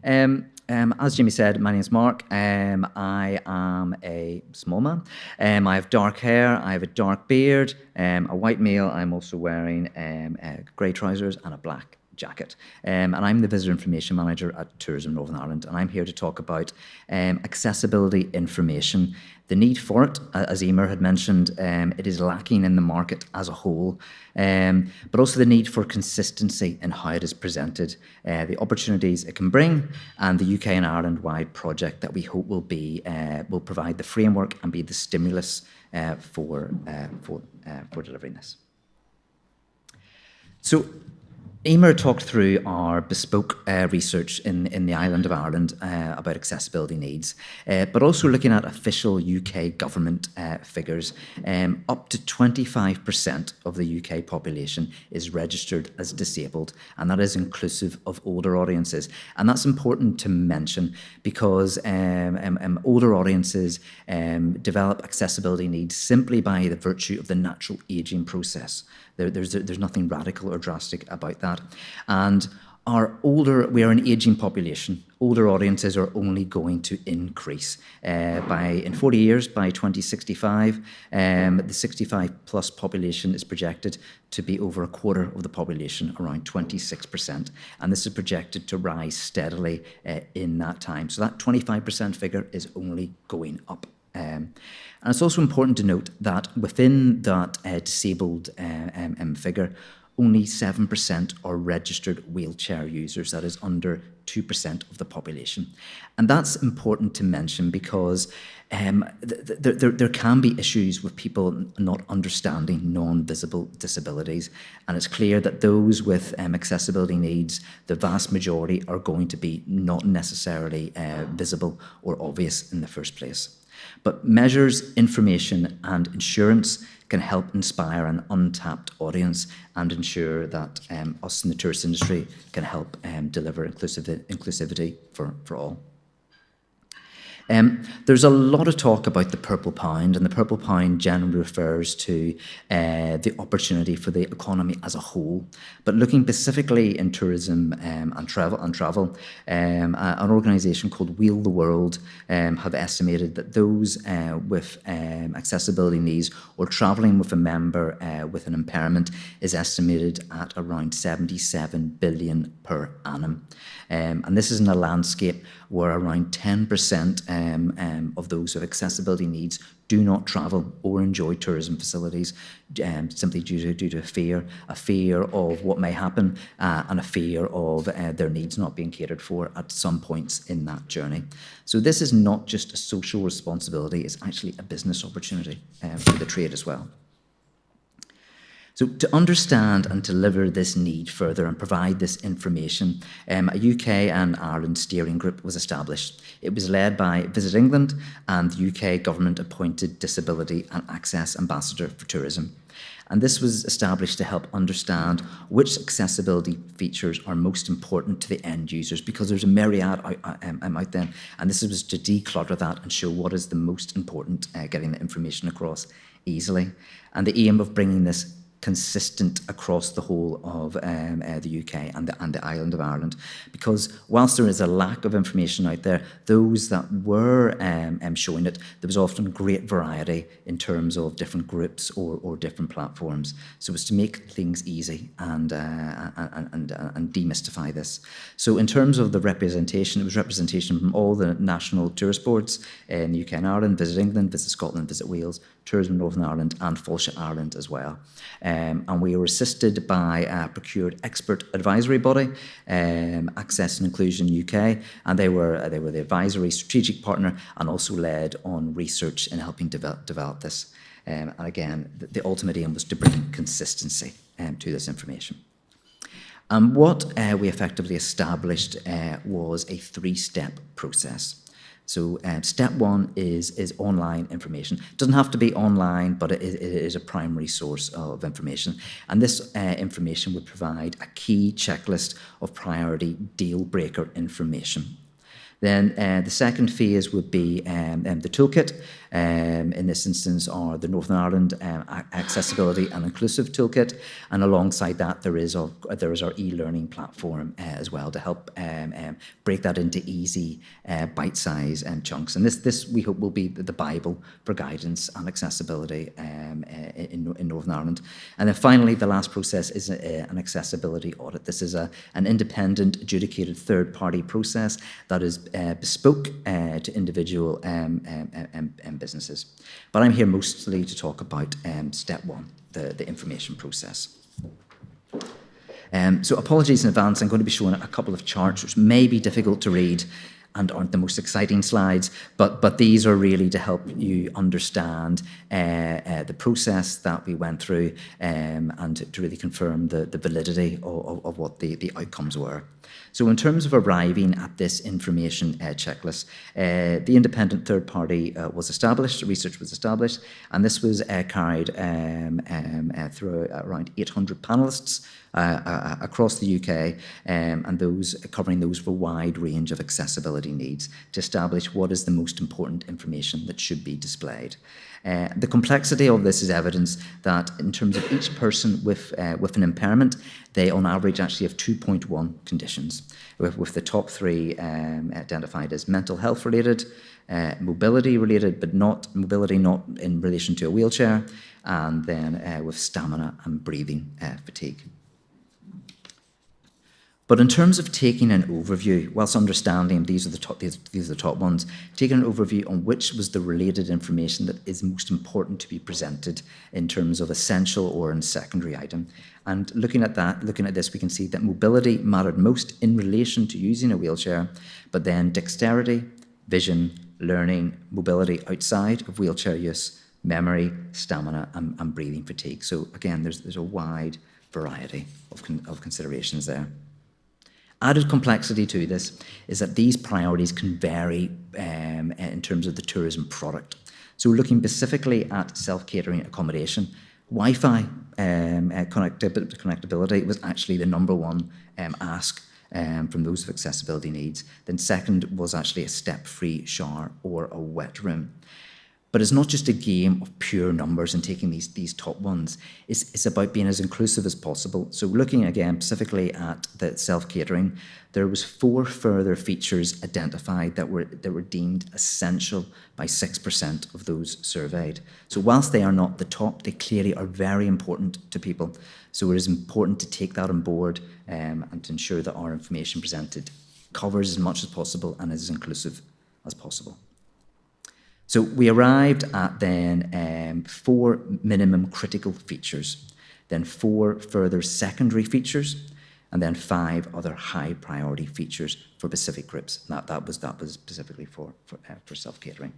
As Jimmy said, my name is Mark. I am a small man. I have dark hair, I have a dark beard, a white male. I'm also wearing grey trousers and a black jacket. And I'm the Visitor Information Manager at Tourism Northern Ireland, and I'm here to talk about accessibility information, the need for it. As Emer had mentioned, it is lacking in the market as a whole, but also the need for consistency in how it is presented, the opportunities it can bring, and the UK and Ireland-wide project that we hope will provide the framework and be the stimulus for delivering this. So, Emer talked through our bespoke research in the island of Ireland about accessibility needs, but also looking at official UK government figures. Up to 25% of the UK population is registered as disabled, and that is inclusive of older audiences. And that's important to mention because older audiences develop accessibility needs simply by the virtue of the natural ageing process. There's nothing radical or drastic about that. And we are an ageing population. Older audiences are only going to increase. In 40 years, by 2065, the 65 plus population is projected to be over a quarter of the population, around 26%. And this is projected to rise steadily in that time. So that 25% figure is only going up. And it's also important to note that within that disabled figure, only 7% are registered wheelchair users. That is under 2% of the population. And that's important to mention because there can be issues with people not understanding non-visible disabilities. And it's clear that those with accessibility needs, the vast majority are going to be not necessarily visible or obvious in the first place. But measures, information and insurance can help inspire an untapped audience and ensure that us in the tourist industry can help deliver inclusivity for all. There's a lot of talk about the purple pound, and the purple pound generally refers to the opportunity for the economy as a whole. But looking specifically in tourism and travel, an organisation called Wheel the World have estimated that those with accessibility needs or travelling with a member with an impairment is estimated at around 77 billion per annum. And this is in a landscape where around 10% of those with accessibility needs do not travel or enjoy tourism facilities simply due to a fear of what may happen and a fear of their needs not being catered for at some points in that journey. So this is not just a social responsibility, it's actually a business opportunity for the trade as well. So to understand and deliver this need further and provide this information, a UK and Ireland steering group was established. It was led by Visit England and the UK government-appointed Disability and Access Ambassador for Tourism. And this was established to help understand which accessibility features are most important to the end users, because there's a myriad out there. And this was to declutter that and show what is the most important, getting the information across easily. And the aim of bringing this consistent across the whole of the UK and the island of Ireland, because whilst there is a lack of information out there, those that were showing it, there was often great variety in terms of different groups or different platforms. So it was to make things easy and demystify this. So in terms of the representation, it was representation from all the national tourist boards in the UK and Ireland, Visit England, Visit Scotland, Visit Wales, Tourism Northern Ireland and Fáilte Ireland as well. And we were assisted by a procured expert advisory body, Access and Inclusion UK, and they were the advisory strategic partner and also led on research in helping develop this. And again, the ultimate aim was to bring consistency to this information. And what we effectively established was a three-step process. So step one is online information. It doesn't have to be online, but it is a primary source of information. And this information would provide a key checklist of priority deal breaker information. Then the second phase would be the toolkit. In this instance, are the Northern Ireland Accessibility and Inclusive Toolkit, and alongside that there is our e-learning platform as well to help break that into easy bite-size chunks. And this we hope will be the Bible for guidance and accessibility in Northern Ireland. And then finally, the last process is an accessibility audit. This is an independent, adjudicated third-party process that is bespoke to individual businesses. But I'm here mostly to talk about step one, the information process. So apologies in advance, I'm going to be showing a couple of charts which may be difficult to read and aren't the most exciting slides, but these are really to help you understand the process that we went through and to really confirm the validity of what the outcomes were. So in terms of arriving at this information checklist, the independent third party was established, research was established, and this was carried through around 800 panellists across the UK, and covering those for a wide range of accessibility needs to establish what is the most important information that should be displayed. The complexity of this is evidence that in terms of each person with an impairment, they on average actually have 2.1 conditions, with the top three identified as mental health related, mobility related, but not in relation to a wheelchair, and then with stamina and breathing fatigue. But in terms of taking an overview, whilst understanding these are the top ones, taking an overview on which was the related information that is most important to be presented in terms of essential or in secondary item. And looking at this, we can see that mobility mattered most in relation to using a wheelchair, but then dexterity, vision, learning, mobility outside of wheelchair use, memory, stamina, and breathing fatigue. So again, there's a wide variety of considerations there. Added complexity to this is that these priorities can vary in terms of the tourism product. So looking specifically at self-catering accommodation, Wi-Fi connectability was actually the number one ask from those with accessibility needs. Then second was actually a step-free shower or a wet room. But it's not just a game of pure numbers and taking these top ones. It's about being as inclusive as possible. So looking again specifically at the self-catering, there was 4 further features identified that were deemed essential by 6% of those surveyed. So whilst they are not the top, they clearly are very important to people. So it is important to take that on board and to ensure that our information presented covers as much as possible and is as inclusive as possible. So we arrived at then 4 minimum critical features, then 4 further secondary features, and then 5 other high priority features for specific groups. That was specifically for self-catering.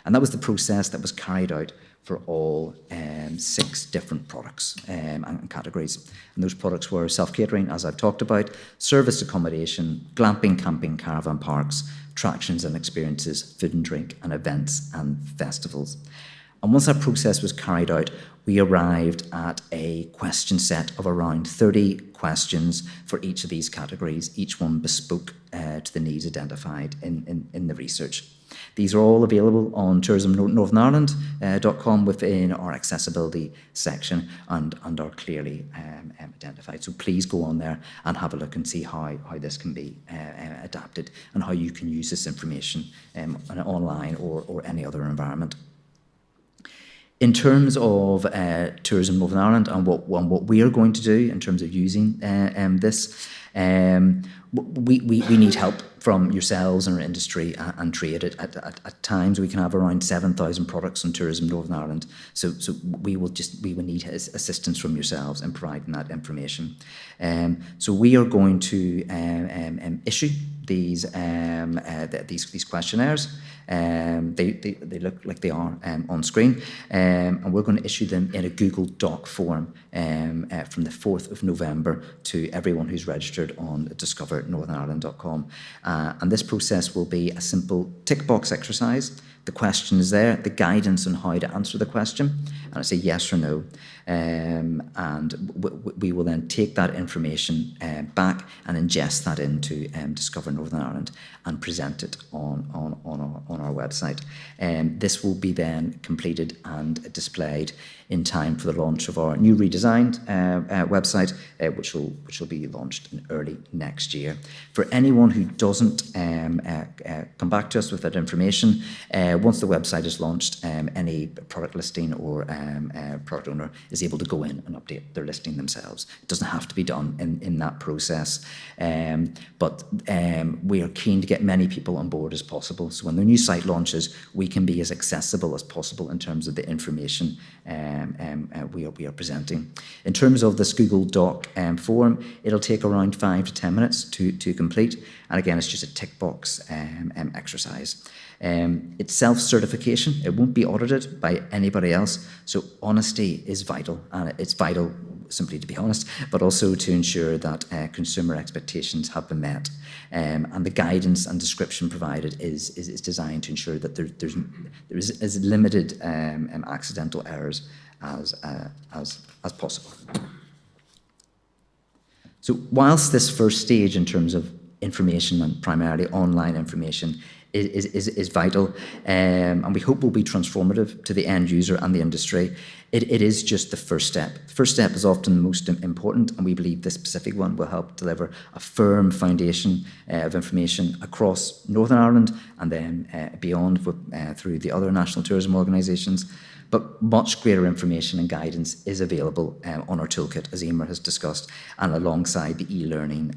And that was the process that was carried out for all 6 different products and categories. And those products were self-catering, as I've talked about, service accommodation, glamping, camping, caravan parks, attractions and experiences, food and drink, and events and festivals. And once that process was carried out, we arrived at a question set of around 30 questions for each of these categories, each one bespoke to the needs identified in the research. These are all available on tourismnorthernireland.com within our accessibility section and are clearly identified. So please go on there and have a look and see how this can be adapted and how you can use this information online or any other environment. In terms of Tourism Northern Ireland and what we are going to do in terms of using this, we need help from yourselves and our industry and trade. At times we can have around 7,000 products on Tourism Northern Ireland, so we will need assistance from yourselves in providing that information. So we are going to issue these questionnaires. They look like they are on screen, and we're going to issue them in a Google Doc form from the 4th of November to everyone who's registered on discovernorthernireland.com. And this process will be a simple tick box exercise The question is there, the guidance on how to answer the question, and it's a yes or no. And we will then take that information back and ingest that into Discover Northern Ireland and present it on our website. This will be then completed and displayed in time for the launch of our new redesigned website, which will be launched in early next year. For anyone who doesn't come back to us with that information, once the website is launched, any product listing or product owner is able to go in and update their listing themselves. It doesn't have to be done in that process, but we are keen to get many people on board as possible. So when the new site launches, we can be as accessible as possible in terms of the information we are presenting. In terms of this Google Doc form, it'll take around 5 to 10 minutes to complete. And again, it's just a tick box exercise. It's self-certification. It won't be audited by anybody else. So honesty is vital, and it's vital simply to be honest, but also to ensure that consumer expectations have been met. And the guidance and description provided is designed to ensure that there is as limited accidental errors as possible. So whilst this first stage in terms of information and primarily online information is vital, and we hope will be transformative to the end user and the industry, it is just the first step. The first step is often the most important, and we believe this specific one will help deliver a firm foundation of information across Northern Ireland and then beyond through the other national tourism organisations. But much greater information and guidance is available on our toolkit, as Emer has discussed, and alongside the e-learning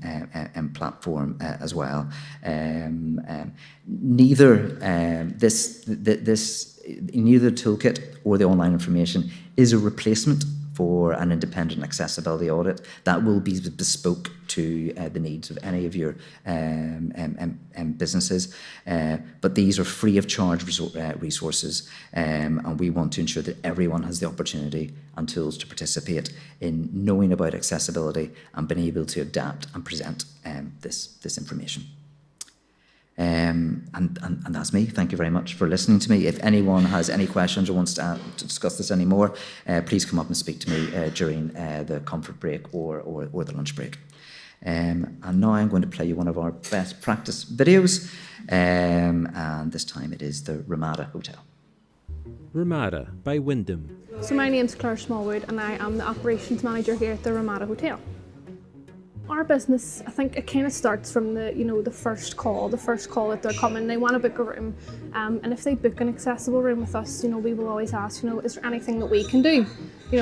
platform as well. Neither the toolkit or the online information is a replacement for an independent accessibility audit. That will be bespoke to the needs of any of your businesses. But these are free of charge resources, and we want to ensure that everyone has the opportunity and tools to participate in knowing about accessibility and being able to adapt and present this information. And that's me. Thank you very much for listening to me. If anyone has any questions or wants to discuss this any more, please come up and speak to me during the comfort break or the lunch break. And now I'm going to play you one of our best practice videos, and this time it is the Ramada Hotel. Ramada by Wyndham. So my name's Claire Smallwood and I am the operations manager here at the Ramada Hotel. Our business, I think it kind of starts from the first call that they're coming. They want to book a room, and if they book an accessible room with us, we will always ask, is there anything that we can do,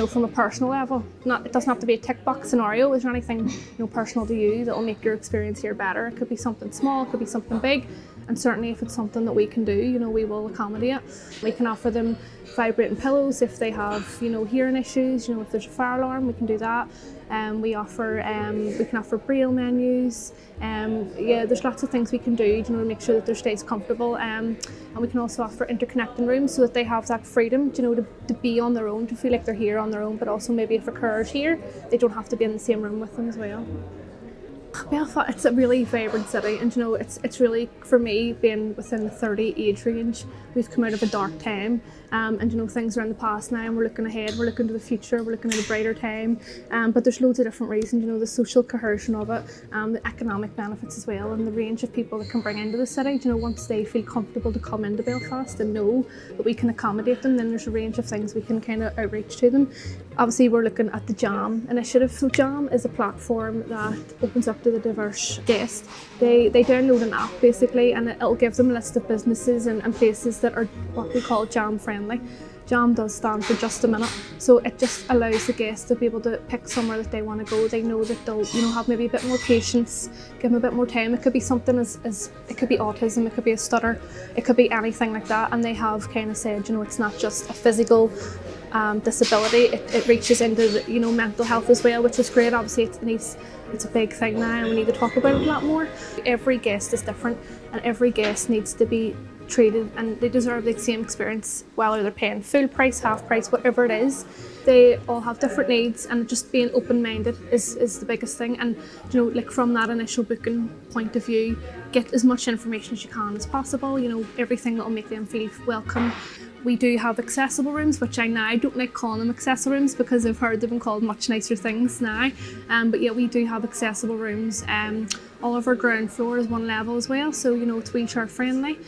from a personal level? It doesn't have to be a tick box scenario. Is there anything, personal to you that will make your experience here better? It could be something small, it could be something big, and certainly if it's something that we can do, we will accommodate. We can offer them vibrating pillows if they have, hearing issues. If there's a fire alarm, we can do that. We can offer braille menus. There's lots of things we can do, to make sure that their stay is comfortable. And we can also offer interconnecting rooms so that they have that freedom, to be on their own, to feel like they're here on their own. But also maybe if a carer's here, they don't have to be in the same room with them as well. Belfast, it's a really vibrant city, and it's really, for me, being within the 30 age range, we've come out of a dark time, and things are in the past now, and we're looking ahead, we're looking to the future, we're looking at a brighter time, but there's loads of different reasons, the social cohesion of it, the economic benefits as well, and the range of people that can bring into the city. Once they feel comfortable to come into Belfast and know that we can accommodate them, then there's a range of things we can kind of outreach to them. Obviously, we're looking at the JAM initiative. So JAM is a platform that opens up to the diverse guest. They download an app basically, and it'll give them a list of businesses and places that are what we call JAM friendly. JAM does stand for just a minute, so it just allows the guests to be able to pick somewhere that they want to go. They know that they'll have maybe a bit more patience, give them a bit more time. It could be something as it could be autism, it could be a stutter, it could be anything like that, and they have kind of said, it's not just a physical disability, it reaches into the, mental health as well, which is great. Obviously it's a big thing now, and we need to talk about it a lot more. Every guest is different, and every guest needs to be treated, and they deserve the same experience, whether they're paying full price, half price, whatever it is. They all have different needs, and just being open-minded is the biggest thing. And like from that initial booking point of view, get as much information as you can as possible, you know, everything that will make them feel welcome. We do have accessible rooms, which I now don't like calling them accessible rooms because I've heard they've been called much nicer things now. But yeah, we do have accessible rooms. All of our ground floor is one level as well, so you know it's wheelchair friendly.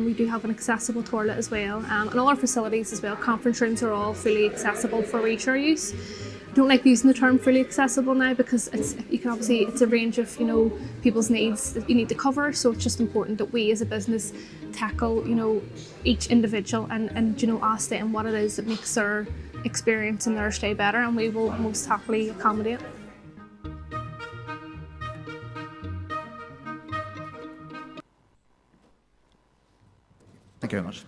We do have an accessible toilet as well, and all our facilities as well. Conference rooms are all fully accessible for wheelchair use. I don't like using the term fully accessible now because it's a range of, you know, people's needs that you need to cover, so it's just important that we as a business tackle, you know, each individual and you know, ask them what it is that makes their experience and their stay better, and we will most happily accommodate. Thank you very much.